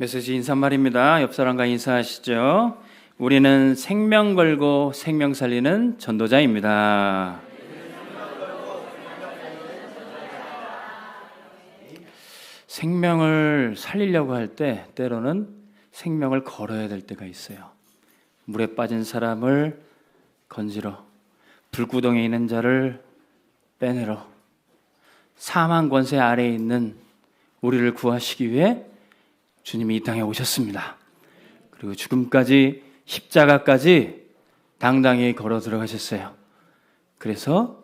메시지 인사말입니다. 옆 사람과 인사하시죠. 우리는 생명 걸고 생명 살리는 전도자입니다. 생명을 살리려고 할 때 때로는 생명을 걸어야 될 때가 있어요. 물에 빠진 사람을 건지러, 불구덩이에 있는 자를 빼내러, 사망 권세 아래에 있는 우리를 구하시기 위해 주님이 이 땅에 오셨습니다. 그리고 죽음까지, 십자가까지 당당히 걸어 들어가셨어요. 그래서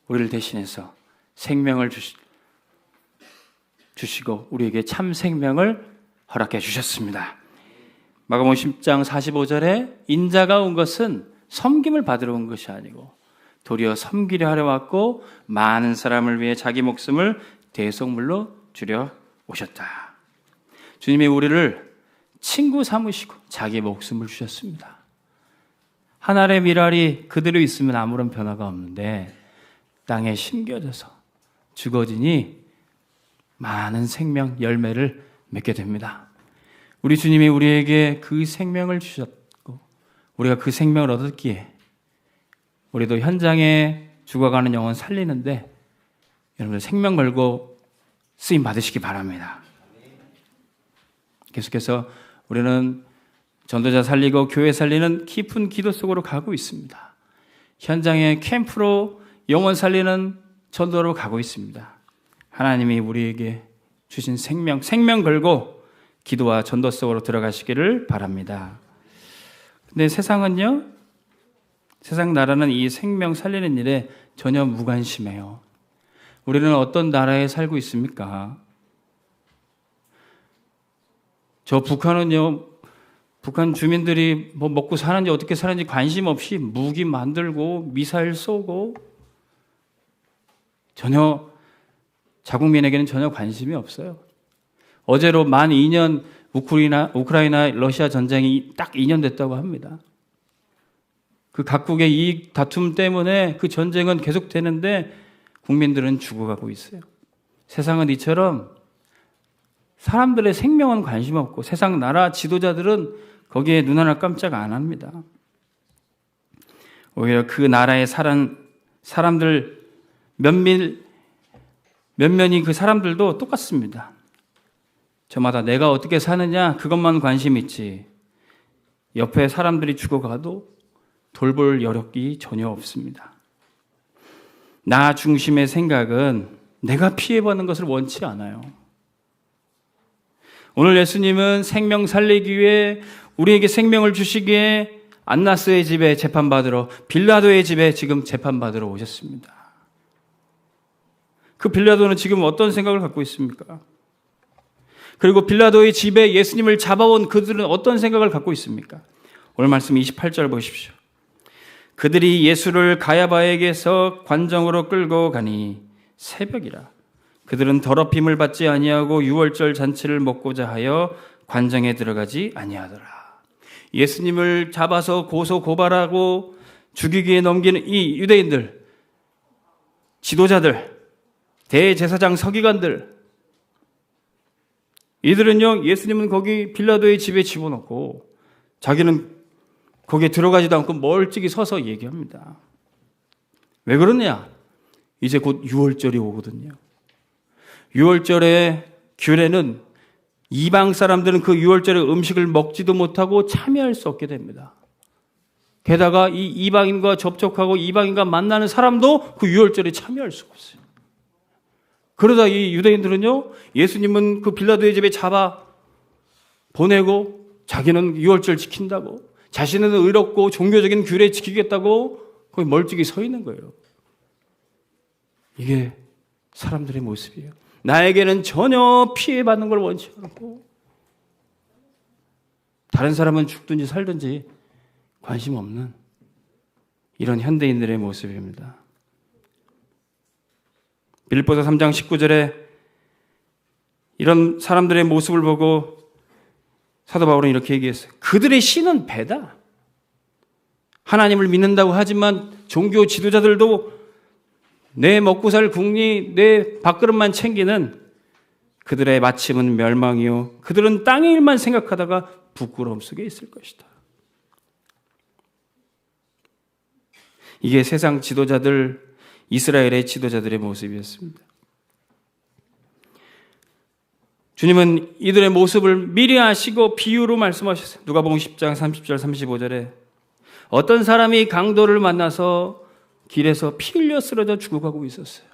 우리를 대신해서 생명을 주시고 우리에게 참 생명을 허락해 주셨습니다. 마가복음 10장 45절에 인자가 온 것은 섬김을 받으러 온 것이 아니고 도리어 섬기려 하려 왔고 많은 사람을 위해 자기 목숨을 대속물로 주려 오셨다. 주님이 우리를 친구 삼으시고 자기 목숨을 주셨습니다. 한 알의 밀알이 그대로 있으면 아무런 변화가 없는데 땅에 심겨져서 죽어지니 많은 생명 열매를 맺게 됩니다. 우리 주님이 우리에게 그 생명을 주셨고 우리가 그 생명을 얻었기에 우리도 현장에 죽어가는 영혼 살리는데 여러분들 생명 걸고 쓰임 받으시기 바랍니다. 계속해서 우리는 전도자 살리고 교회 살리는 깊은 기도 속으로 가고 있습니다. 현장에 캠프로 영혼 살리는 전도로 가고 있습니다. 하나님이 우리에게 주신 생명 걸고 기도와 전도 속으로 들어가시기를 바랍니다. 근데 세상은요, 세상 나라는 이 생명 살리는 일에 전혀 무관심해요. 우리는 어떤 나라에 살고 있습니까? 저 북한은요, 북한 주민들이 뭐 먹고 사는지 어떻게 사는지 관심 없이 무기 만들고 미사일 쏘고 전혀 자국민에게는 전혀 관심이 없어요. 어제로 만 2년 우크라이나 러시아 전쟁이 딱 2년 됐다고 합니다. 그 각국의 이 다툼 때문에 그 전쟁은 계속되는데 국민들은 죽어가고 있어요. 세상은 이처럼 사람들의 생명은 관심 없고 세상 나라 지도자들은 거기에 눈 하나 깜짝 안 합니다. 오히려 그 나라의 사람들 몇몇이 그 사람들도 똑같습니다. 저마다 내가 어떻게 사느냐 그것만 관심 있지 옆에 사람들이 죽어가도 돌볼 여력이 전혀 없습니다. 나 중심의 생각은 내가 피해보는 것을 원치 않아요. 오늘 예수님은 생명 살리기 위해 우리에게 생명을 주시기에 안나스의 집에 재판받으러 빌라도의 집에 지금 재판받으러 오셨습니다. 그 빌라도는 지금 어떤 생각을 갖고 있습니까? 그리고 빌라도의 집에 예수님을 잡아온 그들은 어떤 생각을 갖고 있습니까? 오늘 말씀 28절 보십시오. 그들이 예수를 가야바에게서 관정으로 끌고 가니 새벽이라. 그들은 더럽힘을 받지 아니하고 유월절 잔치를 먹고자 하여 관정에 들어가지 아니하더라. 예수님을 잡아서 고소 고발하고 죽이기에 넘기는 이 유대인들, 지도자들, 대제사장 서기관들, 이들은요, 예수님은 거기 빌라도의 집에 집어넣고 자기는 거기에 들어가지도 않고 멀찍이 서서 얘기합니다. 왜 그러냐? 이제 곧 유월절이 오거든요. 유월절의 규례는 이방 사람들은 그 유월절의 음식을 먹지도 못하고 참여할 수 없게 됩니다. 게다가 이 이방인과 접촉하고 이방인과 만나는 사람도 그 유월절에 참여할 수가 없어요. 그러다 이 유대인들은요, 예수님은 그 빌라도의 집에 잡아 보내고 자기는 유월절 지킨다고, 자신은 의롭고 종교적인 규례 지키겠다고 거기 멀찍이 서 있는 거예요. 이게 사람들의 모습이에요. 나에게는 전혀 피해받는 걸 원치 않고 다른 사람은 죽든지 살든지 관심 없는 이런 현대인들의 모습입니다. 빌립보서 3장 19절에 이런 사람들의 모습을 보고 사도 바울은 이렇게 얘기했어요. 그들의 신은 배다. 하나님을 믿는다고 하지만 종교 지도자들도 내 먹고 살 국리, 내 밥그릇만 챙기는 그들의 마침은 멸망이요 그들은 땅의 일만 생각하다가 부끄러움 속에 있을 것이다. 이게 세상 지도자들, 이스라엘의 지도자들의 모습이었습니다. 주님은 이들의 모습을 미리 아시고 비유로 말씀하셨어요. 누가복음 10장 30절 35절에 어떤 사람이 강도를 만나서 길에서 피 흘려 쓰러져 죽어가고 있었어요.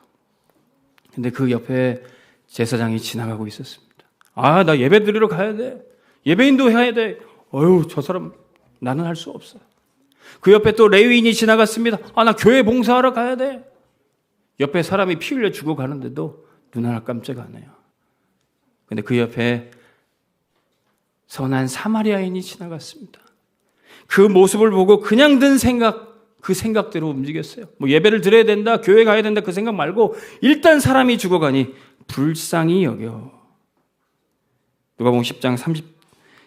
근데 그 옆에 제사장이 지나가고 있었습니다. 아, 나 예배 드리러 가야 돼. 예배인도 해야 돼. 어휴, 저 사람 나는 할 수 없어. 그 옆에 또 레위인이 지나갔습니다. 아, 나 교회 봉사하러 가야 돼. 옆에 사람이 피 흘려 죽어가는데도 눈 하나 깜짝 안 해요. 근데 그 옆에 선한 사마리아인이 지나갔습니다. 그 모습을 보고 그냥 든 생각, 그 생각대로 움직였어요. 뭐 예배를 드려야 된다, 교회 가야 된다 그 생각 말고 일단 사람이 죽어가니 불쌍히 여겨. 누가복음 10장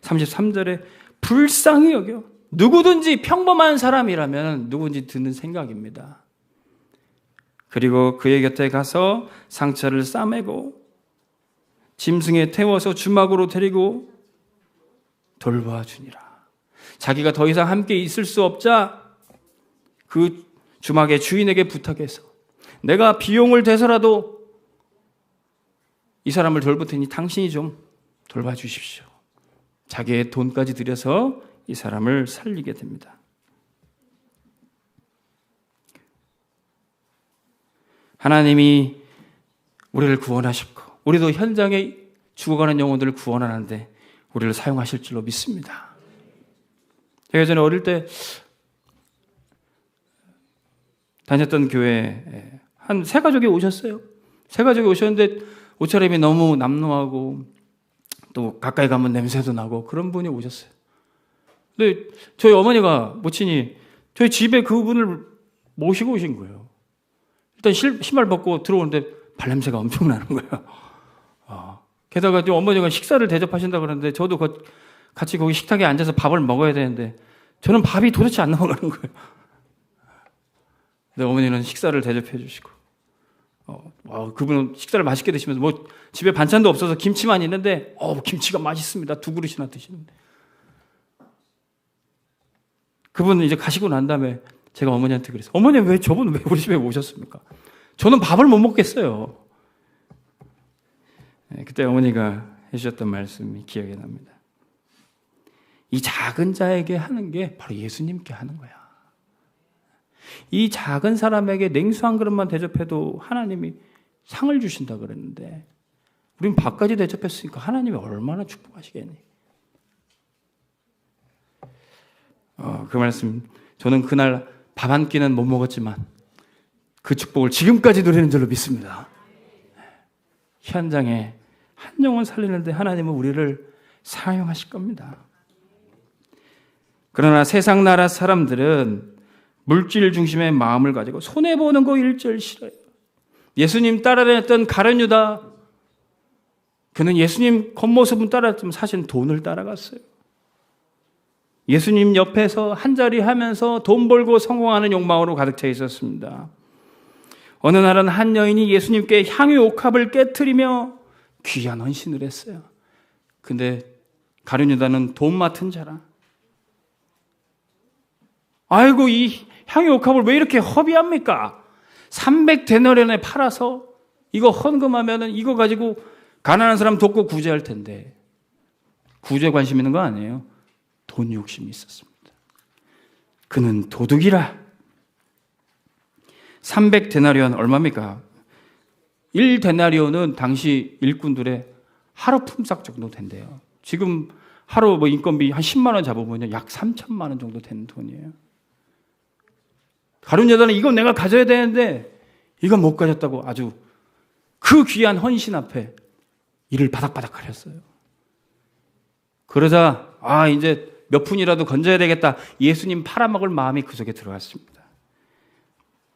33절에 불쌍히 여겨. 누구든지 평범한 사람이라면 누구든지 드는 생각입니다. 그리고 그의 곁에 가서 상처를 싸매고 짐승에 태워서 주막으로 데리고 돌봐주니라. 자기가 더 이상 함께 있을 수 없자 그 주막의 주인에게 부탁해서 내가 비용을 대서라도 이 사람을 돌볼 테니 당신이 좀 돌봐주십시오. 자기의 돈까지 들여서 이 사람을 살리게 됩니다. 하나님이 우리를 구원하셨고 우리도 현장에 죽어가는 영혼들을 구원하는데 우리를 사용하실 줄로 믿습니다. 제가 예전에 어릴 때 다녔던 교회에 한 세 가족이 오셨어요. 세 가족이 오셨는데 옷차림이 너무 남루하고 또 가까이 가면 냄새도 나고 그런 분이 오셨어요. 근데 저희 어머니가 모친이 저희 집에 그분을 모시고 오신 거예요. 일단 신발 벗고 들어오는데 발냄새가 엄청 나는 거예요. 게다가 좀 어머니가 식사를 대접하신다 그러는데 저도 같이 거기 식탁에 앉아서 밥을 먹어야 되는데 저는 밥이 도대체 안 넘어가는 거예요. 근데 어머니는 식사를 대접해 주시고 그분은 식사를 맛있게 드시면서 뭐 집에 반찬도 없어서 김치만 있는데 김치가 맛있습니다. 2그릇이나 드시는데 그분은 이제 가시고 난 다음에 제가 어머니한테 그랬어요. 어머니 왜 저분 왜 우리 집에 오셨습니까? 저는 밥을 못 먹겠어요. 그때 어머니가 해주셨던 말씀이 기억이 납니다. 이 작은 자에게 하는 게 바로 예수님께 하는 거야. 이 작은 사람에게 냉수 한 그릇만 대접해도 하나님이 상을 주신다 그랬는데 우린 밥까지 대접했으니까 하나님이 얼마나 축복하시겠니? 그 말씀 저는 그날 밥 한 끼는 못 먹었지만 그 축복을 지금까지 누리는 줄로 믿습니다. 현장에 한 영혼 살리는데 하나님은 우리를 사용하실 겁니다. 그러나 세상 나라 사람들은 물질 중심의 마음을 가지고 손해보는 거 일절 싫어요. 예수님 따라다녔던 가룟 유다, 그는 예수님 겉모습은 따라갔지만 사실은 돈을 따라갔어요. 예수님 옆에서 한자리 하면서 돈 벌고 성공하는 욕망으로 가득 차 있었습니다. 어느 날은 한 여인이 예수님께 향유 옥합을 깨트리며 귀한 헌신을 했어요. 근데 가룟 유다는 돈 맡은 자라. 아이고 이 향유 옥합을 왜 이렇게 허비합니까? 300데나리온에 팔아서 이거 헌금하면은 이거 가지고 가난한 사람 돕고 구제할 텐데 구제에 관심 있는 거 아니에요. 돈 욕심이 있었습니다. 그는 도둑이라. 300데나리온 얼마입니까? 1데나리온은 당시 일꾼들의 하루 품삯 정도 된대요. 지금 하루 뭐 인건비 한 10만 원 잡으면 약 3천만 원 정도 되는 돈이에요. 가룟 유다는 이건 내가 가져야 되는데 이건 못 가졌다고 아주 그 귀한 헌신 앞에 이를 바닥바닥 가렸어요. 그러자 이제 몇 푼이라도 건져야 되겠다. 예수님 팔아먹을 마음이 그 속에 들어갔습니다.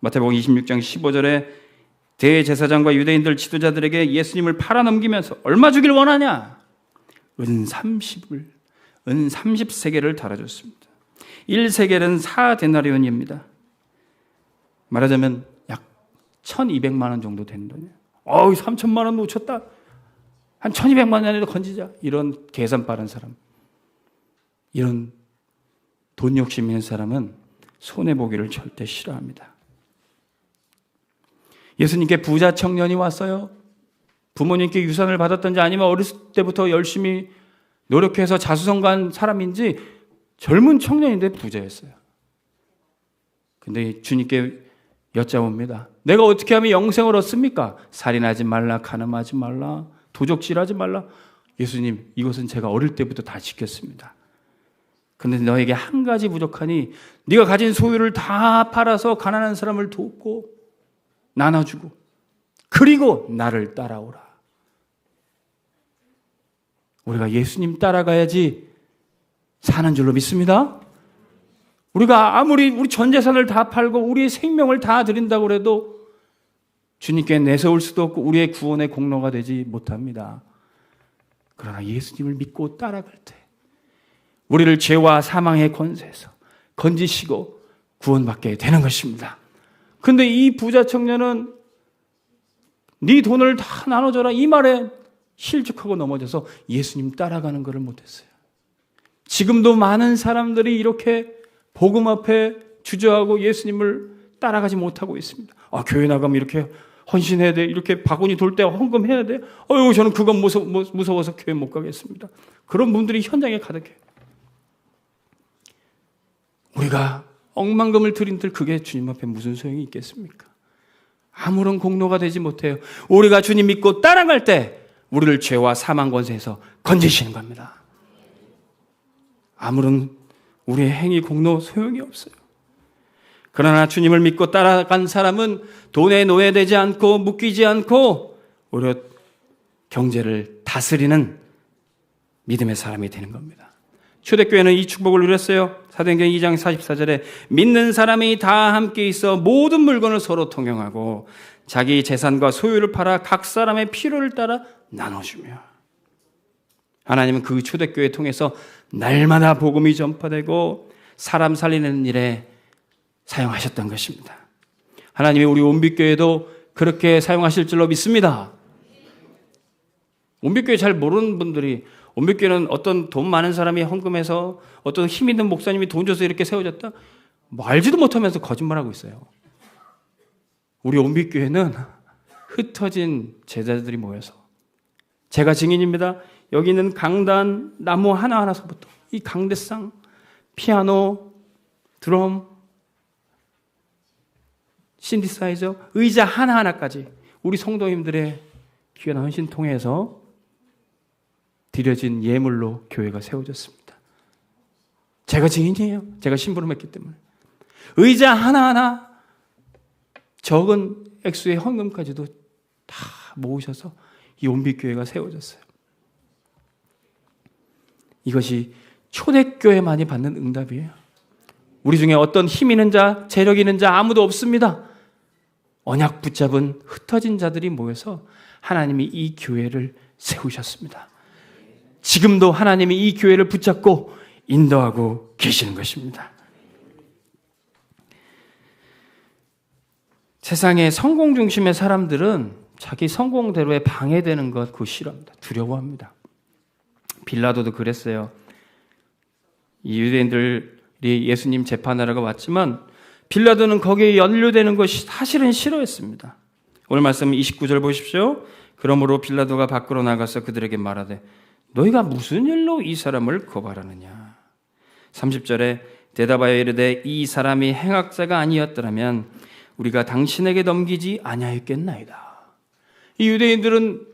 마태복음 26장 15절에 대제사장과 유대인들 지도자들에게 예수님을 팔아넘기면서 얼마 주길 원하냐? 은 30세겔을 달아줬습니다. 1세겔은 4데나리온입니다. 말하자면 약 1200만 원 정도 되는 돈이에요. 3천만 원 놓쳤다. 한 1200만 원이라도 건지자. 이런 계산 빠른 사람, 이런 돈 욕심 있는 사람은 손해보기를 절대 싫어합니다. 예수님께 부자 청년이 왔어요. 부모님께 유산을 받았던지 아니면 어렸을 때부터 열심히 노력해서 자수성가한 사람인지 젊은 청년인데 부자였어요. 근데 주님께 여쭤봅니다. 내가 어떻게 하면 영생을 얻습니까? 살인하지 말라, 간음하지 말라, 도적질하지 말라. 예수님, 이것은 제가 어릴 때부터 다 지켰습니다. 근데 너에게 한 가지 부족하니 네가 가진 소유를 다 팔아서 가난한 사람을 돕고 나눠주고 그리고 나를 따라오라. 우리가 예수님 따라가야지 사는 줄로 믿습니다. 우리가 아무리 우리 전 재산을 다 팔고 우리의 생명을 다 드린다고 해도 주님께 내세울 수도 없고 우리의 구원의 공로가 되지 못합니다. 그러나 예수님을 믿고 따라갈 때 우리를 죄와 사망의 권세에서 건지시고 구원받게 되는 것입니다. 근데 이 부자 청년은 네 돈을 다 나눠줘라 이 말에 실족하고 넘어져서 예수님 따라가는 것을 못했어요. 지금도 많은 사람들이 이렇게 복음 앞에 주저하고 예수님을 따라가지 못하고 있습니다. 교회 나가면 이렇게 헌신해야 돼. 이렇게 바구니 돌 때 헌금해야 돼. 저는 그건 무서워서 교회 못 가겠습니다. 그런 분들이 현장에 가득해요. 우리가 억만금을 드린들 그게 주님 앞에 무슨 소용이 있겠습니까? 아무런 공로가 되지 못해요. 우리가 주님 믿고 따라갈 때 우리를 죄와 사망 권세에서 건지시는 겁니다. 아무런 우리의 행위 공로 소용이 없어요. 그러나 주님을 믿고 따라간 사람은 돈에 노예되지 않고 묶이지 않고 오히려 경제를 다스리는 믿음의 사람이 되는 겁니다. 초대교회는 이 축복을 누렸어요. 사도행전 2장 44절에 믿는 사람이 다 함께 있어 모든 물건을 서로 통용하고 자기 재산과 소유를 팔아 각 사람의 필요를 따라 나눠주며 하나님은 그 초대교회 통해서 날마다 복음이 전파되고 사람 살리는 일에 사용하셨던 것입니다. 하나님이 우리 온빛교회도 그렇게 사용하실 줄로 믿습니다. 온빛교회 잘 모르는 분들이 온빛교회는 어떤 돈 많은 사람이 헌금해서 어떤 힘 있는 목사님이 돈 줘서 이렇게 세워졌다? 알지도 못하면서 거짓말하고 있어요. 우리 온빛교회는 흩어진 제자들이 모여서 제가 증인입니다. 여기 있는 강단, 나무 하나하나서부터 이 강대상, 피아노, 드럼, 신디사이저, 의자 하나하나까지 우리 성도님들의 귀한 헌신 통해서 드려진 예물로 교회가 세워졌습니다. 제가 증인이에요. 제가 심부름 했기 때문에. 의자 하나하나 적은 액수의 헌금까지도 다 모으셔서 이 온빛교회가 세워졌어요. 이것이 초대교회만이 받는 응답이에요. 우리 중에 어떤 힘 있는 자, 재력 있는 자 아무도 없습니다. 언약 붙잡은 흩어진 자들이 모여서 하나님이 이 교회를 세우셨습니다. 지금도 하나님이 이 교회를 붙잡고 인도하고 계시는 것입니다. 세상의 성공 중심의 사람들은 자기 성공대로에 방해되는 것 그거 싫어합니다. 두려워합니다. 빌라도도 그랬어요. 이 유대인들이 예수님 재판하러 왔지만 빌라도는 거기에 연루되는 것이 사실은 싫어했습니다. 오늘 말씀 29절 보십시오. 그러므로 빌라도가 밖으로 나가서 그들에게 말하되 너희가 무슨 일로 이 사람을 고발하느냐. 30절에 대답하여 이르되 이 사람이 행악자가 아니었더라면 우리가 당신에게 넘기지 아니하였겠나이다. 이 유대인들은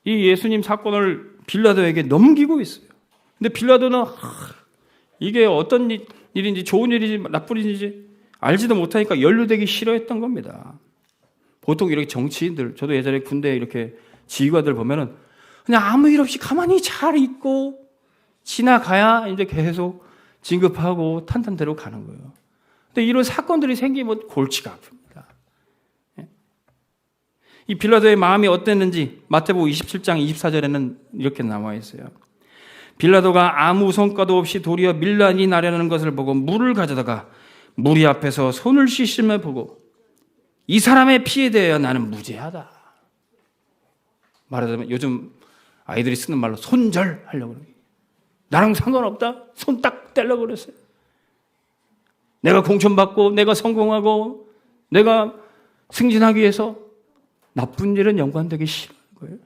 이 예수님 사건을 빌라도에게 넘기고 있어요. 근데 빌라도는 이게 어떤 일인지 좋은 일인지 나쁜 일인지 알지도 못하니까 연루되기 싫어했던 겁니다. 보통 이렇게 정치인들, 저도 예전에 군대 이렇게 지휘관들 보면은 그냥 아무 일 없이 가만히 잘 있고 지나가야 이제 계속 진급하고 탄탄대로 가는 거예요. 근데 이런 사건들이 생기면 골치가 아픕니다. 이 빌라도의 마음이 어땠는지 마태복음 27장 24절에는 이렇게 나와 있어요. 빌라도가 아무 성과도 없이 도리어 밀란이 나려는 것을 보고 물을 가져다가 무리 앞에서 손을 씻음을 보고 이 사람의 피에 대하여 나는 무죄하다. 말하자면 요즘 아이들이 쓰는 말로 손절하려고 그래요. 나랑 상관없다. 손 딱 떼려고 그랬어요. 내가 공천받고 내가 성공하고 내가 승진하기 위해서 나쁜 일은 연관되기 싫은 거예요.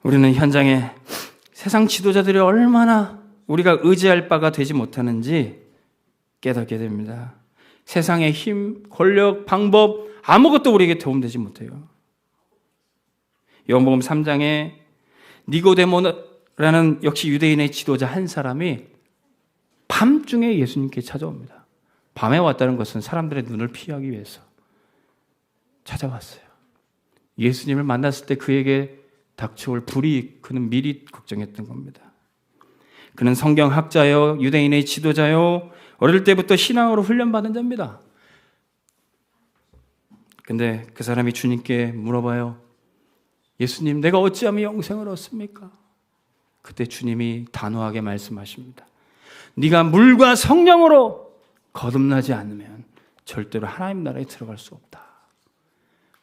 우리는 현장에 세상 지도자들이 얼마나 우리가 의지할 바가 되지 못하는지 깨닫게 됩니다. 세상의 힘, 권력, 방법 아무것도 우리에게 도움되지 못해요. 요한복음 3장에 니고데모라는 역시 유대인의 지도자 한 사람이 밤중에 예수님께 찾아옵니다. 밤에 왔다는 것은 사람들의 눈을 피하기 위해서 찾아왔어요. 예수님을 만났을 때 그에게 닥쳐올 불이 그는 미리 걱정했던 겁니다. 그는 성경학자요, 유대인의 지도자요, 어릴 때부터 신앙으로 훈련받은 자입니다. 근데 그 사람이 주님께 물어봐요. 예수님, 내가 어찌하면 영생을 얻습니까? 그때 주님이 단호하게 말씀하십니다. 네가 물과 성령으로 거듭나지 않으면 절대로 하나님 나라에 들어갈 수 없다.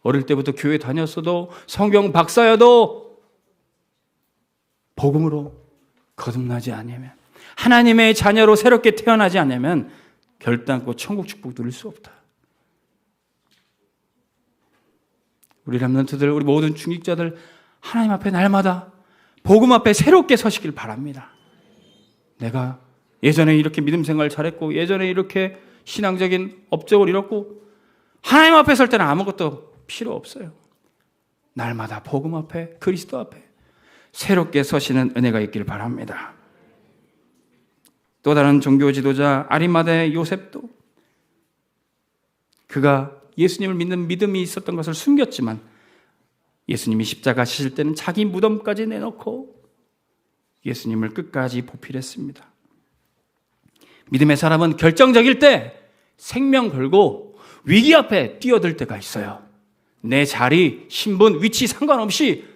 어릴 때부터 교회 다녔어도 성경 박사여도 복음으로 거듭나지 않으면, 하나님의 자녀로 새롭게 태어나지 않으면 결단코 천국 축복 누릴 수 없다. 우리 렘넌트들, 우리 모든 중직자들 하나님 앞에 날마다 복음 앞에 새롭게 서시길 바랍니다. 내가 예전에 이렇게 믿음 생활 잘했고 예전에 이렇게 신앙적인 업적을 이뤘고 하나님 앞에 설 때는 아무것도 필요 없어요. 날마다 복음 앞에, 그리스도 앞에 새롭게 서시는 은혜가 있길 바랍니다. 또 다른 종교 지도자 아리마다의 요셉도 그가 예수님을 믿는 믿음이 있었던 것을 숨겼지만 예수님이 십자가 지실 때는 자기 무덤까지 내놓고 예수님을 끝까지 보필했습니다. 믿음의 사람은 결정적일 때 생명 걸고 위기 앞에 뛰어들 때가 있어요. 내 자리, 신분, 위치 상관없이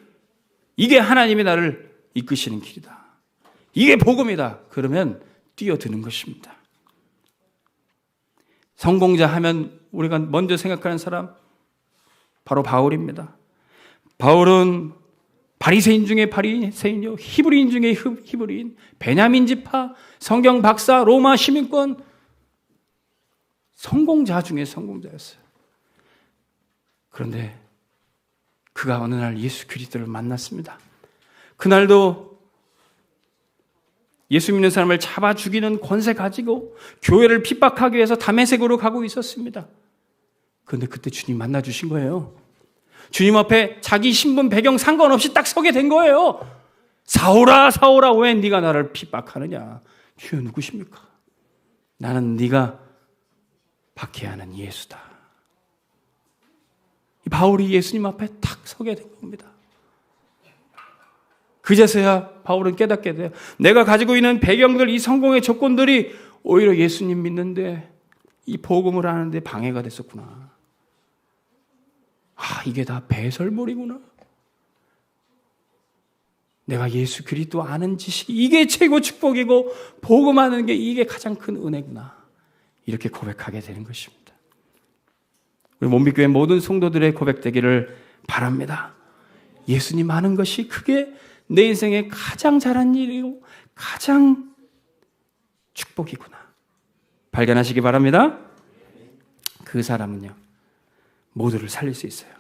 이게 하나님이 나를 이끄시는 길이다. 이게 복음이다. 그러면 뛰어드는 것입니다. 성공자 하면 우리가 먼저 생각하는 사람 바로 바울입니다. 바울은 바리새인 중에 바리새인이요, 히브리인 중에 히브리인, 베냐민 지파, 성경 박사, 로마 시민권, 성공자 중에 성공자였어요. 그런데 그가 어느 날 예수 그리스도를 만났습니다. 그날도 예수 믿는 사람을 잡아 죽이는 권세 가지고 교회를 핍박하기 위해서 다메섹으로 가고 있었습니다. 그런데 그때 주님 만나 주신 거예요. 주님 앞에 자기 신분 배경 상관없이 딱 서게 된 거예요. 사울아 사울아 왜 네가 나를 핍박하느냐. 주여 누구십니까? 나는 네가 박해하는 예수다. 바울이 예수님 앞에 탁 서게 된 겁니다. 그제서야 바울은 깨닫게 돼요. 내가 가지고 있는 배경들, 이 성공의 조건들이 오히려 예수님 믿는데 이 복음을 하는데 방해가 됐었구나. 아, 이게 다 배설물이구나. 내가 예수 그리스도 아는 지식이 이게 최고 축복이고 복음하는 게 이게 가장 큰 은혜구나. 이렇게 고백하게 되는 것입니다. 우리 몸비교회 모든 성도들의 고백되기를 바랍니다. 예수님 아는 것이 그게 내 인생에 가장 잘한 일이고 가장 축복이구나. 발견하시기 바랍니다. 그 사람은요, 모두를 살릴 수 있어요.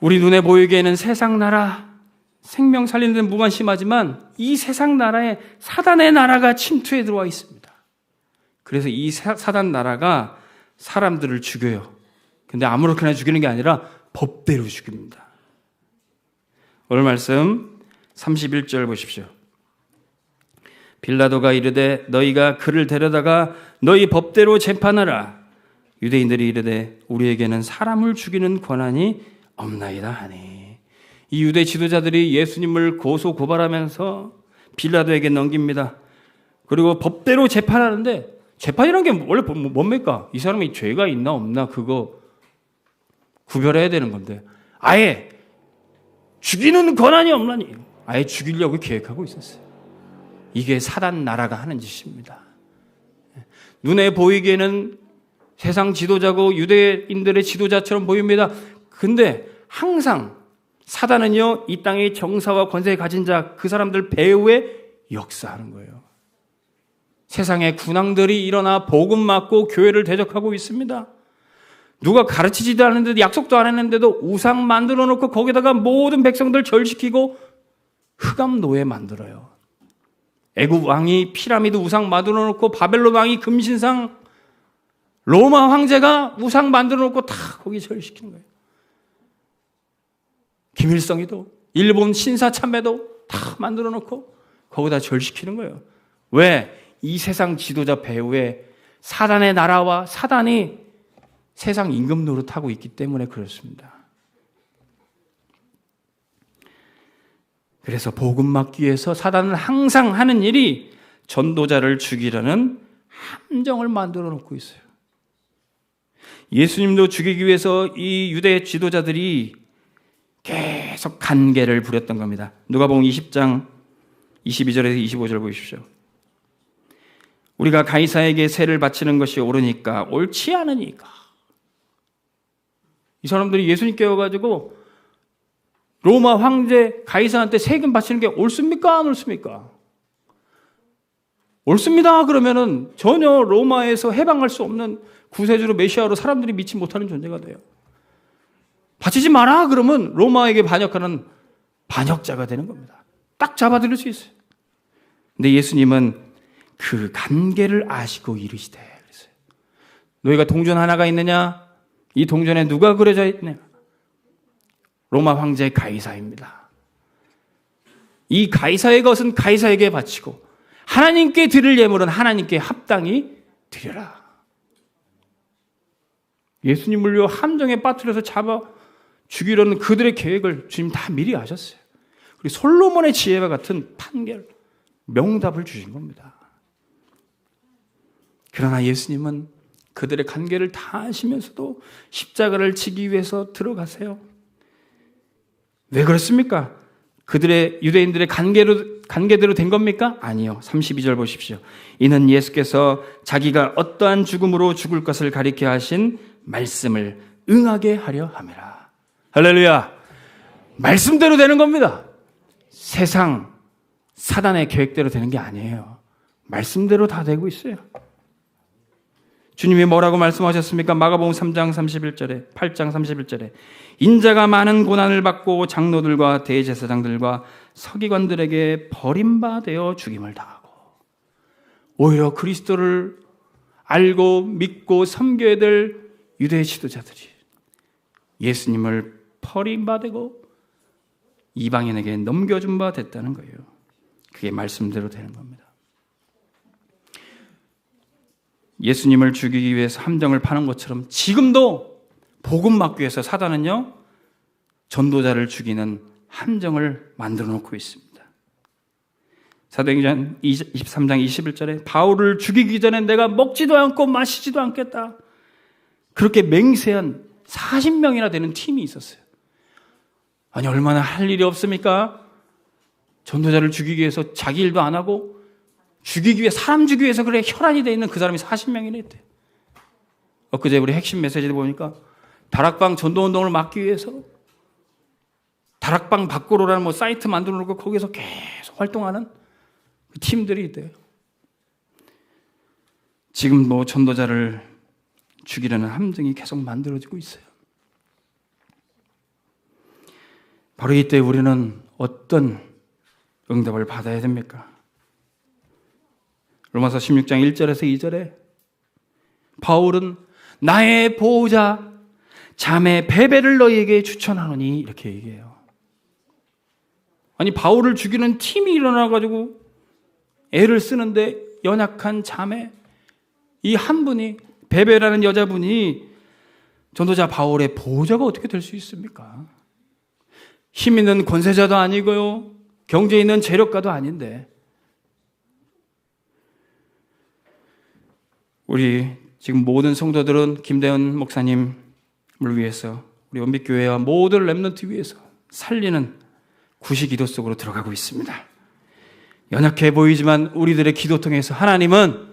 우리 눈에 보이기에는 세상 나라, 생명 살리는 데는 무관심하지만 이 세상 나라에 사단의 나라가 침투해 들어와 있습니다. 그래서 이 사단 나라가 사람들을 죽여요. 근데 아무렇게나 죽이는 게 아니라 법대로 죽입니다. 오늘 말씀 31절 보십시오. 빌라도가 이르되 너희가 그를 데려다가 너희 법대로 재판하라. 유대인들이 이르되 우리에게는 사람을 죽이는 권한이 없나이다 하니. 이 유대 지도자들이 예수님을 고소 고발하면서 빌라도에게 넘깁니다. 그리고 법대로 재판하는데, 재판이라는 게 원래 뭡니까? 이 사람이 죄가 있나 없나 그거 구별해야 되는 건데 아예 죽이는 권한이 없나니 아예 죽이려고 계획하고 있었어요. 이게 사단 나라가 하는 짓입니다. 눈에 보이기에는 세상 지도자고 유대인들의 지도자처럼 보입니다. 근데 항상 사단은요, 이 땅의 정사와 권세를 가진 자, 그 사람들 배후에 역사하는 거예요. 세상에 군왕들이 일어나 복음 맞고 교회를 대적하고 있습니다. 누가 가르치지도 않았는데도, 약속도 안 했는데도 우상 만들어 놓고 거기다가 모든 백성들 절시키고 흑암 노예 만들어요. 애굽 왕이 피라미드 우상 만들어 놓고, 바벨론 왕이 금신상, 로마 황제가 우상 만들어 놓고 다 거기 절시키는 거예요. 김일성이도, 일본 신사참배도 다 만들어 놓고 거기다 절시키는 거예요. 왜? 이 세상 지도자 배후에 사단의 나라와 사단이 세상 임금 노릇하고 있기 때문에 그렇습니다. 그래서 복음 막기 위해서 사단은 항상 하는 일이 전도자를 죽이려는 함정을 만들어 놓고 있어요. 예수님도 죽이기 위해서 이 유대 지도자들이 계속 간계를 부렸던 겁니다. 누가복음 20장 22절에서 25절 보십시오. 우리가 가이사에게 세를 바치는 것이 옳으니까 옳지 않으니까. 이 사람들이 예수님께 와가지고 로마 황제 가이사한테 세금 바치는 게 옳습니까? 안 옳습니까? 옳습니다. 그러면은 전혀 로마에서 해방할 수 없는 구세주로 메시아로 사람들이 믿지 못하는 존재가 돼요. 바치지 마라 그러면 로마에게 반역하는 반역자가 되는 겁니다. 딱 잡아들일 수 있어요. 근데 예수님은 그 관계를 아시고 이르시되 그랬어요. 너희가 동전 하나가 있느냐? 이 동전에 누가 그려져 있느냐? 로마 황제 가이사입니다. 이 가이사의 것은 가이사에게 바치고 하나님께 드릴 예물은 하나님께 합당히 드려라. 예수님을요 함정에 빠뜨려서 잡아 죽이려는 그들의 계획을 주님 다 미리 아셨어요. 그리고 솔로몬의 지혜와 같은 판결, 명답을 주신 겁니다. 그러나 예수님은 그들의 관계를 다 아시면서도 십자가를 지기 위해서 들어가세요. 왜 그렇습니까? 그들의 유대인들의 관계대로 된 겁니까? 아니요. 32절 보십시오. 이는 예수께서 자기가 어떠한 죽음으로 죽을 것을 가리켜 하신 말씀을 응하게 하려 함이라. 할렐루야. 말씀대로 되는 겁니다. 세상 사단의 계획대로 되는 게 아니에요. 말씀대로 다 되고 있어요. 주님이 뭐라고 말씀하셨습니까? 마가복음 3장 31절에 8장 31절에 인자가 많은 고난을 받고 장로들과 대제사장들과 서기관들에게 버림받아 죽임을 당하고 오히려 그리스도를 알고 믿고 섬겨야 될 유대 지도자들이 예수님을 버림받고 이방인에게 넘겨준 바 됐다는 거예요. 그게 말씀대로 되는 겁니다. 예수님을 죽이기 위해서 함정을 파는 것처럼 지금도 복음 막기 위해서 사단은요 전도자를 죽이는 함정을 만들어 놓고 있습니다. 사도행전 23장 21절에 바울을 죽이기 전에 내가 먹지도 않고 마시지도 않겠다. 그렇게 맹세한 40명이나 되는 팀이 있었어요. 아니 얼마나 할 일이 없습니까? 전도자를 죽이기 위해서 자기 일도 안 하고 죽이기 위해 사람 죽이기 위해서 그래 혈안이 돼 있는 그 사람이 40명이나 있대. 엊그제 우리 핵심 메시지를 보니까 다락방 전도운동을 막기 위해서 다락방 밖으로라는 뭐 사이트 만들어 놓고 거기서 계속 활동하는 그 팀들이 있대요. 지금 뭐 전도자를 죽이려는 함정이 계속 만들어지고 있어요. 바로 이때 우리는 어떤 응답을 받아야 됩니까? 로마서 16장 1절에서 2절에 바울은 나의 보호자 자매 베베를 너희에게 추천하노니 이렇게 얘기해요. 아니 바울을 죽이는 팀이 일어나가지고 애를 쓰는데 연약한 자매 이 한 분이 베베라는 여자분이 전도자 바울의 보호자가 어떻게 될 수 있습니까? 힘 있는 권세자도 아니고요 경제 있는 재력가도 아닌데 우리 지금 모든 성도들은 김대현 목사님을 위해서 우리 원빛교회와 모든 렘넌트 위해서 살리는 구시기도 속으로 들어가고 있습니다. 연약해 보이지만 우리들의 기도 통해서 하나님은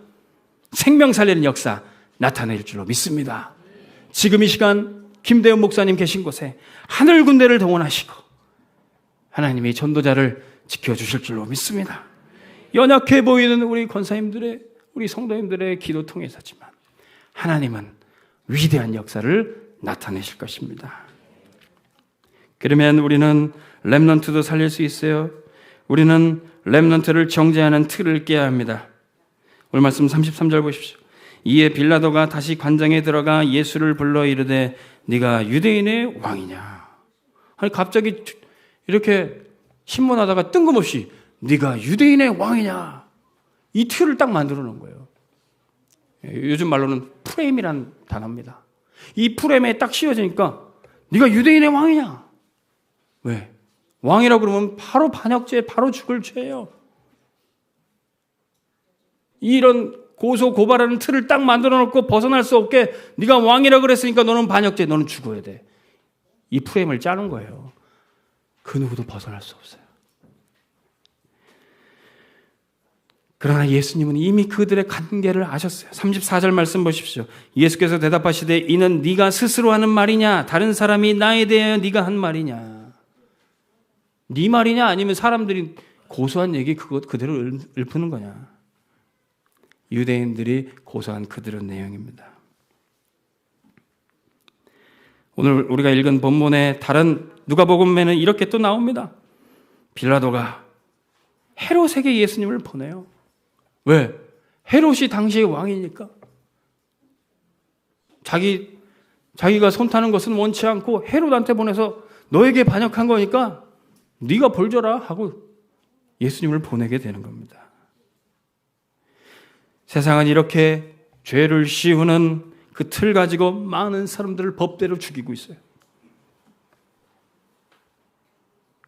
생명 살리는 역사 나타낼 줄로 믿습니다. 지금 이 시간 김대현 목사님 계신 곳에 하늘 군대를 동원하시고 하나님이 전도자를 지켜주실 줄로 믿습니다. 연약해 보이는 우리 권사님들의, 우리 성도님들의 기도 통해서지만 하나님은 위대한 역사를 나타내실 것입니다. 그러면 우리는 렘넌트도 살릴 수 있어요. 우리는 렘넌트를 정죄하는 틀을 깨야 합니다. 오늘 말씀 33절 보십시오. 이에 빌라도가 다시 관장에 들어가 예수를 불러 이르되 네가 유대인의 왕이냐. 아니 갑자기 이렇게 신문하다가 뜬금없이 네가 유대인의 왕이냐. 이 틀을 딱 만들어 놓은 거예요. 요즘 말로는 프레임이란 단어입니다. 이 프레임에 딱 씌워지니까 네가 유대인의 왕이냐. 왜? 왕이라고 그러면 바로 반역죄, 바로 죽을 죄예요. 이런 고소 고발하는 틀을 딱 만들어 놓고 벗어날 수 없게 네가 왕이라고 그랬으니까 너는 반역죄, 너는 죽어야 돼. 이 프레임을 짜는 거예요. 그 누구도 벗어날 수 없어요. 그러나 예수님은 이미 그들의 관계를 아셨어요. 34절 말씀 보십시오. 예수께서 대답하시되 이는 네가 스스로 하는 말이냐 다른 사람이 나에 대하여 네가 한 말이냐. 네 말이냐 아니면 사람들이 고소한 얘기 그대로 읊는 거냐. 유대인들이 고소한 그들의 내용입니다. 오늘 우리가 읽은 본문의 다른 누가복음에는 이렇게 또 나옵니다. 빌라도가 헤롯에게 예수님을 보내요. 왜? 헤롯이 당시의 왕이니까. 자기가 손타는 것은 원치 않고 헤롯한테 보내서 너에게 반역한 거니까 네가 벌 줘라 하고 예수님을 보내게 되는 겁니다. 세상은 이렇게 죄를 씌우는 그 틀 가지고 많은 사람들을 법대로 죽이고 있어요.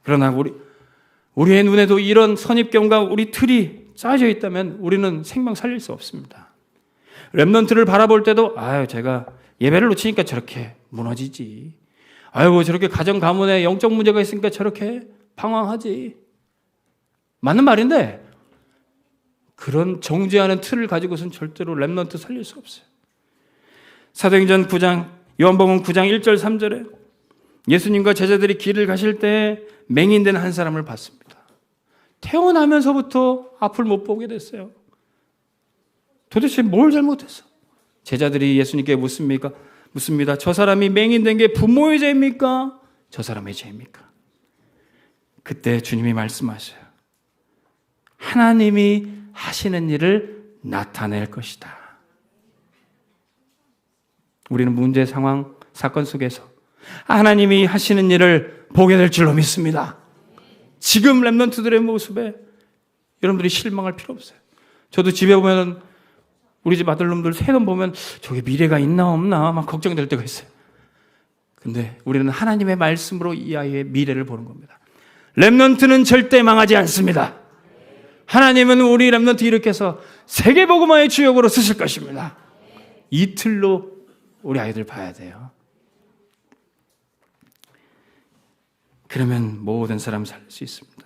그러나 우리의 눈에도 이런 선입견과 우리 틀이 짜져 있다면 우리는 생명 살릴 수 없습니다. 렘넌트를 바라볼 때도 제가 예배를 놓치니까 저렇게 무너지지. 저렇게 가정 가문에 영적 문제가 있으니까 저렇게 방황하지. 맞는 말인데 그런 정죄하는 틀을 가지고서는 절대로 렘넌트 살릴 수 없어요. 사도행전 9장, 요한복음 9장 1절 3절에 예수님과 제자들이 길을 가실 때 맹인된 한 사람을 봤습니다. 태어나면서부터 앞을 못 보게 됐어요. 도대체 뭘 잘못했어? 제자들이 예수님께 묻습니다. 저 사람이 맹인된 게 부모의 죄입니까? 저 사람의 죄입니까? 그때 주님이 말씀하셔요. 하나님이 하시는 일을 나타낼 것이다. 우리는 문제 상황, 사건 속에서 하나님이 하시는 일을 보게 될 줄로 믿습니다. 지금 렘넌트들의 모습에 여러분들이 실망할 필요 없어요. 저도 집에 보면 우리 집 아들놈들 새놈 보면 저게 미래가 있나 없나 막 걱정될 때가 있어요. 근데 우리는 하나님의 말씀으로 이 아이의 미래를 보는 겁니다. 렘넌트는 절대 망하지 않습니다. 하나님은 우리 렘넌트 일으켜서 세계복음화의 주역으로 쓰실 것입니다. 이 틀로 우리 아이들 봐야 돼요. 그러면 모든 사람 살릴 수 있습니다.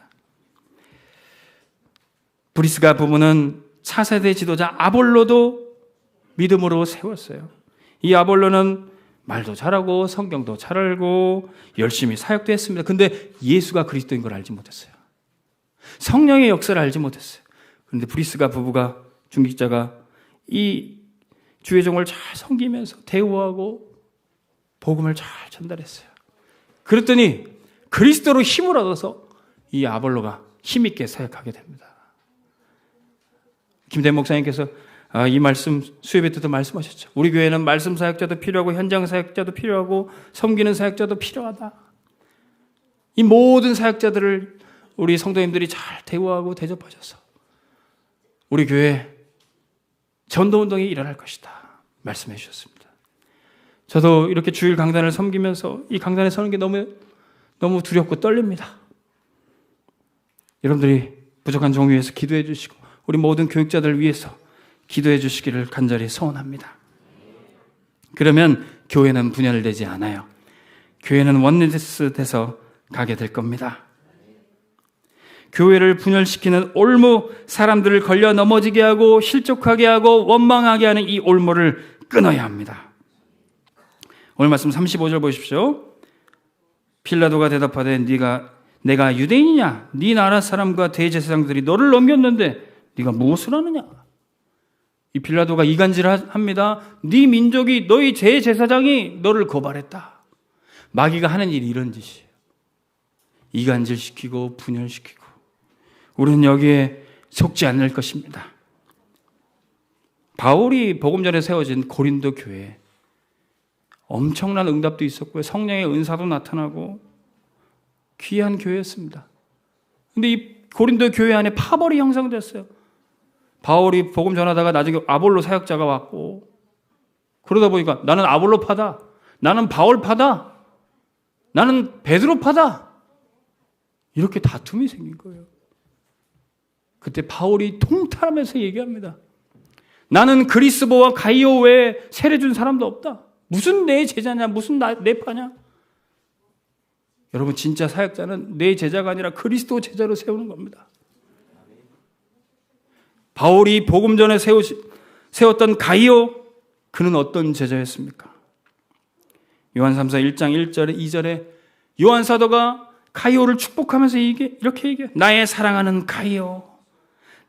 브리스가 부부는 차세대 지도자 아볼로도 믿음으로 세웠어요. 이 아볼로는 말도 잘하고 성경도 잘 알고 열심히 사역도 했습니다. 근데 예수가 그리스도인 걸 알지 못했어요. 성령의 역사를 알지 못했어요. 그런데 브리스가 부부가 중직자가 이 주의 종을 잘 섬기면서 대우하고 복음을 잘 전달했어요. 그랬더니 그리스도로 힘을 얻어서 이 아볼로가 힘있게 사역하게 됩니다. 김대현 목사님께서 이 말씀 수요일 때도 말씀하셨죠. 우리 교회는 말씀 사역자도 필요하고 현장 사역자도 필요하고 섬기는 사역자도 필요하다. 이 모든 사역자들을 우리 성도님들이 잘 대우하고 대접하셔서 우리 교회 전도운동이 일어날 것이다 말씀해 주셨습니다. 저도 이렇게 주일 강단을 섬기면서 이 강단에 서는 게 너무 두렵고 떨립니다. 여러분들이 부족한 종 위해서 기도해 주시고 우리 모든 교육자들 위해서 기도해 주시기를 간절히 소원합니다. 그러면 교회는 분열되지 않아요. 교회는 원리스 돼서 가게 될 겁니다. 교회를 분열시키는 올무, 사람들을 걸려 넘어지게 하고 실족하게 하고 원망하게 하는 이 올무를 끊어야 합니다. 오늘 말씀 35절 보십시오. 빌라도가 대답하되 내가 유대인이냐? 네 나라 사람과 대제사장들이 너를 넘겼는데 네가 무엇을 하느냐? 이 빌라도가 이간질합니다. 네 민족이 너희 대제사장이 너를 고발했다. 마귀가 하는 일이 이런 짓이에요. 이간질시키고 분열시키고 우리는 여기에 속지 않을 것입니다. 바울이 복음전에 세워진 고린도 교회에 엄청난 응답도 있었고요. 성령의 은사도 나타나고 귀한 교회였습니다. 근데 이 고린도 교회 안에 파벌이 형성됐어요. 바울이 복음 전하다가 나중에 아볼로 사역자가 왔고 그러다 보니까 나는 아볼로파다. 나는 바울파다. 나는 베드로파다. 이렇게 다툼이 생긴 거예요. 그때 바울이 통탄하면서 얘기합니다. 나는 그리스도와 가이오 외에 세례 준 사람도 없다. 무슨 내 제자냐? 무슨 내 파냐? 여러분 진짜 사역자는 내 제자가 아니라 그리스도 제자로 세우는 겁니다. 바울이 복음 전에 세웠던 가이오 그는 어떤 제자였습니까? 요한삼서 1장 1절에 2절에 요한 사도가 가이오를 축복하면서 이렇게 얘기해요. 나의 사랑하는 가이오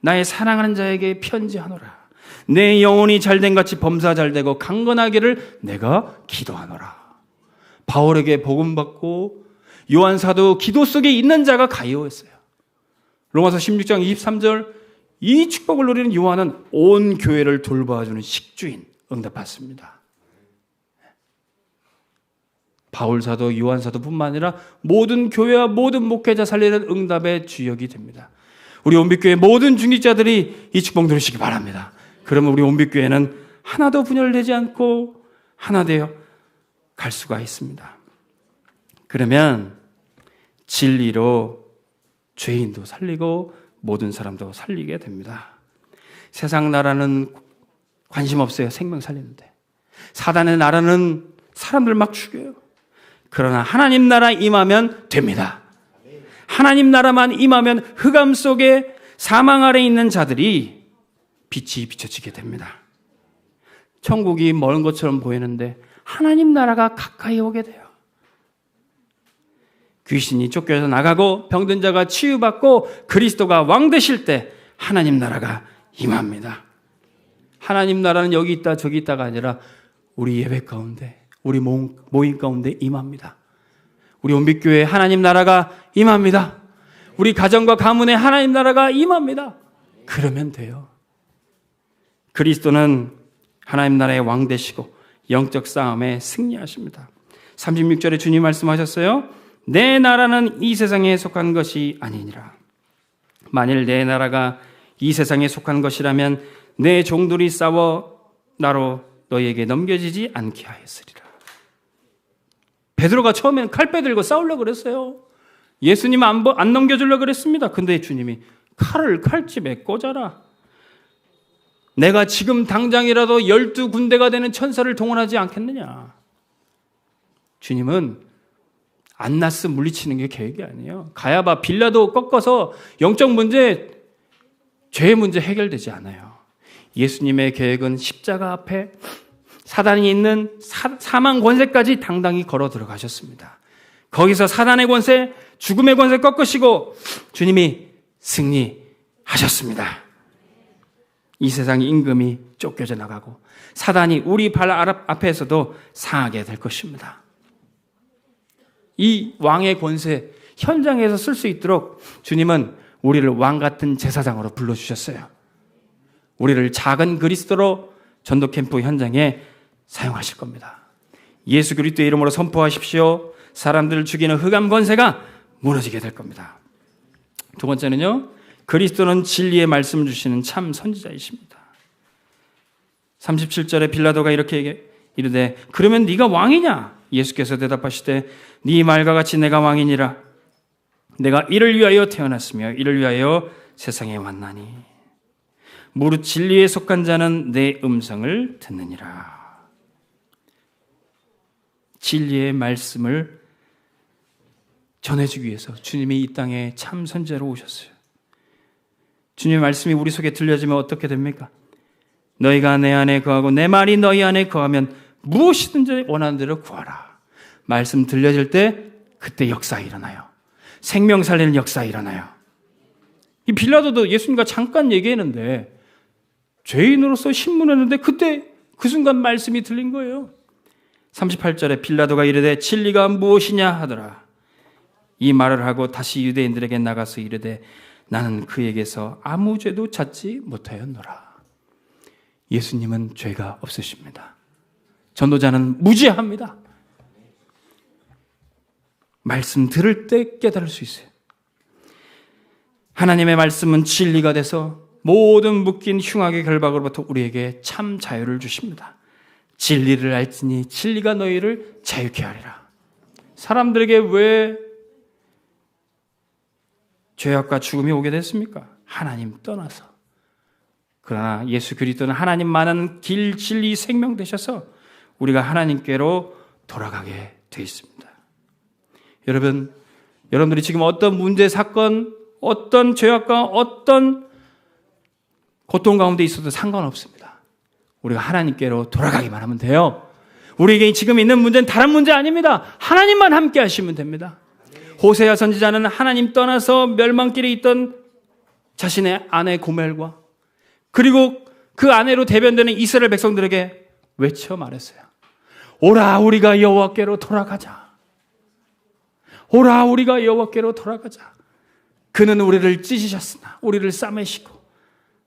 나의 사랑하는 자에게 편지하노라. 내 영혼이 잘된 같이 범사 잘되고 강건하기를 내가 기도하노라. 바울에게 복음 받고 요한 사도 기도 속에 있는 자가 가이오였어요. 로마서 16장 23절 이 축복을 누리는 요한은 온 교회를 돌봐주는 식주인 응답받습니다. 바울 사도, 요한 사도뿐만 아니라 모든 교회와 모든 목회자 살리는 응답의 주역이 됩니다. 우리 온빛교회 모든 중직자들이 이 축복 누리시기 바랍니다. 그러면 우리 온빛교회는 하나도 분열되지 않고 하나 되어 갈 수가 있습니다. 그러면 진리로 죄인도 살리고 모든 사람도 살리게 됩니다. 세상 나라는 관심 없어요. 생명 살리는데. 사단의 나라는 사람들 막 죽여요. 그러나 하나님 나라 임하면 됩니다. 하나님 나라만 임하면 흑암 속에 사망 아래 있는 자들이 빛이 비춰지게 됩니다. 천국이 먼 것처럼 보이는데 하나님 나라가 가까이 오게 돼요. 귀신이 쫓겨서 나가고 병든 자가 치유받고 그리스도가 왕 되실 때 하나님 나라가 임합니다. 하나님 나라는 여기 있다 저기 있다가 아니라 우리 예배 가운데 우리 모임 가운데 임합니다. 우리 온빛교회에 하나님 나라가 임합니다. 우리 가정과 가문에 하나님 나라가 임합니다. 그러면 돼요. 그리스도는 하나님 나라의 왕 되시고 영적 싸움에 승리하십니다. 36절에 주님 말씀하셨어요. 내 나라는 이 세상에 속한 것이 아니니라. 만일 내 나라가 이 세상에 속한 것이라면 내 종들이 싸워 나로 너희에게 넘겨지지 않게 하였으리라. 베드로가 처음에는 칼빼 들고 싸우려고 그랬어요. 예수님 안 넘겨주려고 그랬습니다. 근데 주님이 칼을 칼집에 꽂아라. 내가 지금 당장이라도 12군대가 되는 천사를 동원하지 않겠느냐. 주님은 안나스 물리치는 게 계획이 아니에요. 가야바 빌라도 꺾어서 영적 문제, 죄의 문제 해결되지 않아요. 예수님의 계획은 십자가 앞에 사단이 있는 사망 권세까지 당당히 걸어 들어가셨습니다. 거기서 사단의 권세, 죽음의 권세 꺾으시고 주님이 승리하셨습니다. 이 세상 임금이 쫓겨져 나가고 사단이 우리 발 앞에서도 상하게 될 것입니다. 이 왕의 권세 현장에서 쓸 수 있도록 주님은 우리를 왕 같은 제사장으로 불러주셨어요. 우리를 작은 그리스도로 전도 캠프 현장에 사용하실 겁니다. 예수 그리스도의 이름으로 선포하십시오. 사람들을 죽이는 흑암 권세가 무너지게 될 겁니다. 두 번째는요. 그리스도는 진리의 말씀을 주시는 참 선지자이십니다. 37절에 빌라도가 이렇게 이르되 그러면 네가 왕이냐? 예수께서 대답하시되 네 말과 같이 내가 왕이니라. 내가 이를 위하여 태어났으며 이를 위하여 세상에 왔나니 무릇 진리에 속한 자는 내 음성을 듣느니라. 진리의 말씀을 전해주기 위해서 주님이 이 땅에 참 선지자로 오셨어요. 주님의 말씀이 우리 속에 들려지면 어떻게 됩니까? 너희가 내 안에 거하고 내 말이 너희 안에 거하면 무엇이든지 원하는 대로 구하라. 말씀 들려질 때 그때 역사 일어나요. 생명 살리는 역사 일어나요. 이 빌라도도 예수님과 잠깐 얘기했는데 죄인으로서 신문했는데 그때 그 순간 말씀이 들린 거예요. 38절에 빌라도가 이르되 진리가 무엇이냐 하더라. 이 말을 하고 다시 유대인들에게 나가서 이르되 나는 그에게서 아무 죄도 찾지 못하였노라. 예수님은 죄가 없으십니다. 전도자는 무죄합니다. 말씀 들을 때 깨달을 수 있어요. 하나님의 말씀은 진리가 돼서 모든 묶인 흉악의 결박으로부터 우리에게 참 자유를 주십니다. 진리를 알지니 진리가 너희를 자유케 하리라. 사람들에게 왜 죄악과 죽음이 오게 됐습니까? 하나님 떠나서. 그러나 예수 그리스도는 하나님만은 길, 진리, 생명 되셔서 우리가 하나님께로 돌아가게 되어 있습니다. 여러분들이 지금 어떤 문제, 사건, 어떤 죄악과 어떤 고통 가운데 있어도 상관없습니다. 우리가 하나님께로 돌아가기만 하면 돼요. 우리에게 지금 있는 문제는 다른 문제 아닙니다. 하나님만 함께 하시면 됩니다. 호세아 선지자는 하나님 떠나서 멸망길에 있던 자신의 아내 고멜과 그리고 그 아내로 대변되는 이스라엘 백성들에게 외쳐 말했어요. 오라 우리가 여호와께로 돌아가자. 오라 우리가 여호와께로 돌아가자. 그는 우리를 찢으셨으나 우리를 싸매시고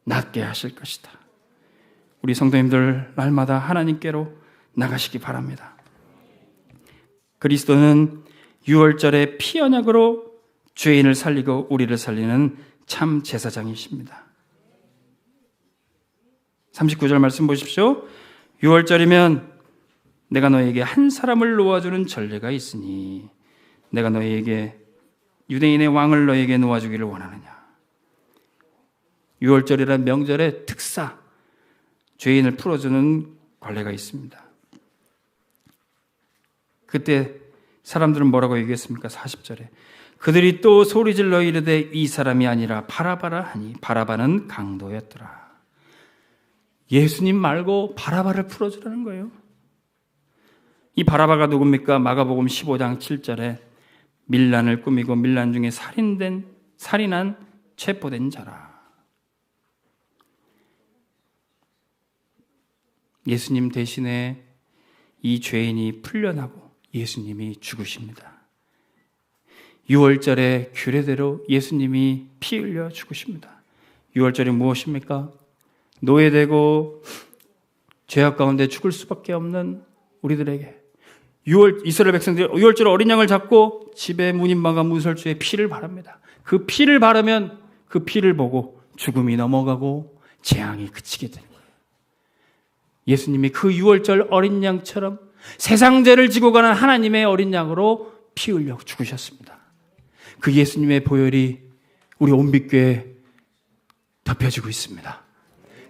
낫게 하실 것이다. 우리 성도님들 날마다 하나님께로 나가시기 바랍니다. 그리스도는 유월절의 피 언약으로 죄인을 살리고 우리를 살리는 참 제사장이십니다. 39절 말씀 보십시오. 유월절이면 내가 너에게 한 사람을 놓아주는 전례가 있으니 내가 너에게 유대인의 왕을 너에게 놓아주기를 원하느냐. 유월절이란 명절의 특사, 죄인을 풀어주는 관례가 있습니다. 그때 사람들은 뭐라고 얘기했습니까? 40절에 그들이 또 소리질러 이르되 이 사람이 아니라 바라바라 하니 바라바는 강도였더라. 예수님 말고 바라바를 풀어주라는 거예요. 이 바라바가 누굽니까? 마가복음 15장 7절에 밀란을 꾸미고 밀란 중에 살인한 체포된 자라. 예수님 대신에 이 죄인이 풀려나고 예수님이 죽으십니다. 6월절에 규례대로 예수님이 피 흘려 죽으십니다. 6월절이 무엇입니까? 노예되고 죄악 가운데 죽을 수밖에 없는 우리들에게 이스라엘 백성들이 6월절 어린 양을 잡고 집에 문인방과 문설주에 피를 바릅니다. 그 피를 바르면 그 피를 보고 죽음이 넘어가고 재앙이 그치게 되는 거예요. 예수님이 그 6월절 어린 양처럼 세상 죄를 지고 가는 하나님의 어린 양으로 피 흘려 죽으셨습니다. 그 예수님의 보혈이 우리 온빛교회에 덮여지고 있습니다.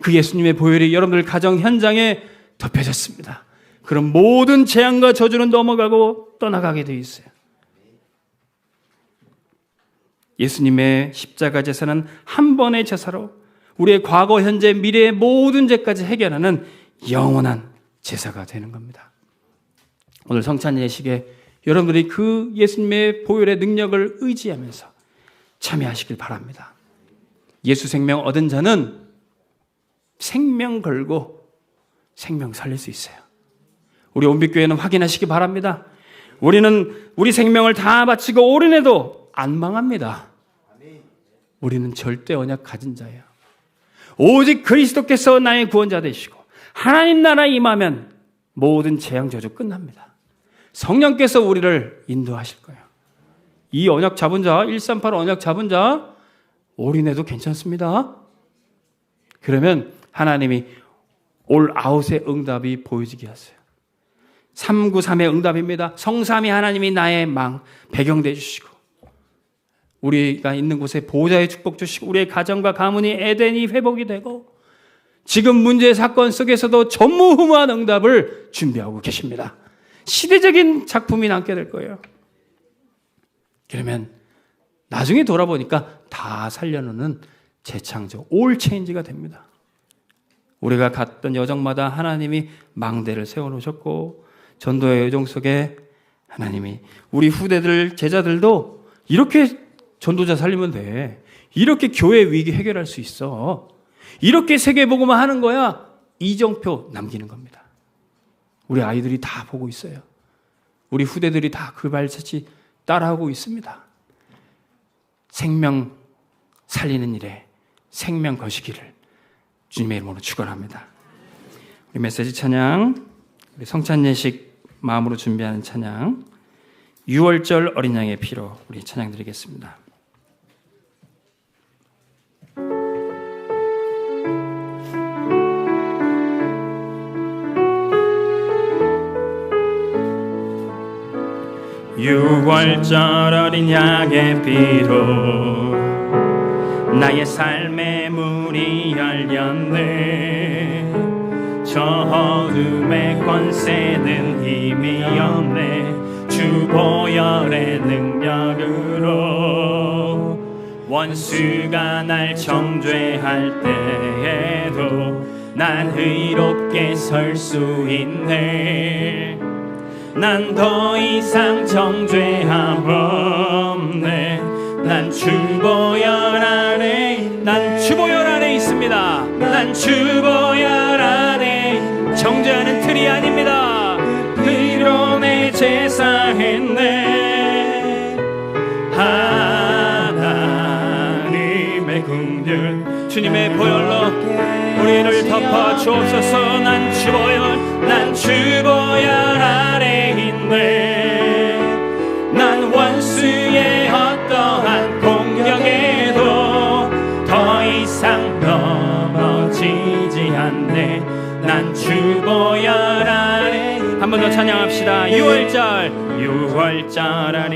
그 예수님의 보혈이 여러분들 가정 현장에 덮여졌습니다. 그럼 모든 재앙과 저주는 넘어가고 떠나가게 되어 있어요. 예수님의 십자가 제사는 한 번의 제사로 우리의 과거, 현재, 미래의 모든 죄까지 해결하는 영원한 제사가 되는 겁니다. 오늘 성찬 예식에 여러분들이 그 예수님의 보혈의 능력을 의지하면서 참여하시길 바랍니다. 예수 생명 얻은 자는 생명 걸고 생명 살릴 수 있어요. 우리 온빛교회는 확인하시기 바랍니다. 우리는 우리 생명을 다 바치고 올인해도 안 망합니다. 우리는 절대 언약 가진 자예요. 오직 그리스도께서 나의 구원자 되시고 하나님 나라 임하면 모든 재앙 저주 끝납니다. 성령께서 우리를 인도하실 거예요. 이 언약 잡은 자, 138 언약 잡은 자 올인해도 괜찮습니다. 그러면 하나님이 올 아웃의 응답이 보여지게 하세요. 393의 응답입니다. 성삼위 하나님이 나의 배경 되주시고 우리가 있는 곳에 보호자의 축복 주시고 우리의 가정과 가문이 에덴이 회복이 되고 지금 문제 사건 속에서도 전무후무한 응답을 준비하고 계십니다. 시대적인 작품이 남게 될 거예요. 그러면 나중에 돌아보니까 다 살려놓는 재창조, 올 체인지가 됩니다. 우리가 갔던 여정마다 하나님이 망대를 세워놓으셨고, 전도의 여정 속에 하나님이 우리 후대들, 제자들도 이렇게 전도자 살리면 돼, 이렇게 교회 위기 해결할 수 있어, 이렇게 세계복음화 하는 거야, 이정표 남기는 겁니다. 우리 아이들이 다 보고 있어요. 우리 후대들이 다 그 발자취 따라하고 있습니다. 생명 살리는 일에 생명 거시기를 주님의 이름으로 축원합니다. 우리 메시지 찬양, 우리 성찬 예식 마음으로 준비하는 찬양, 6월절 어린 양의 피로 우리 찬양 드리겠습니다. 유월절 어린 양의 피로 나의 삶의 문이 열렸네. 저 어둠의 권세는 힘이 없네. 주 보혈의 능력으로 원수가 날 정죄할 때에도 난 의롭게 설 수 있네. 난 더 이상 정죄함 없네. 난 주보혈 안에, 난 주보혈 안에 있습니다. 난 주보혈 안에, 정죄하는 틀이 아닙니다. 의로움의 제사했네. 하나님의 긍휼 주님의 보혈로 우리를 덮어 주옵소서. 난 주보혈, 난 주보혈 안에 있네. 난 원수의 어떠한 공격에도 더 이상 넘어지지 않네. 난 주보혈 안에. 한 번 더 찬양합시다. 6월절 어린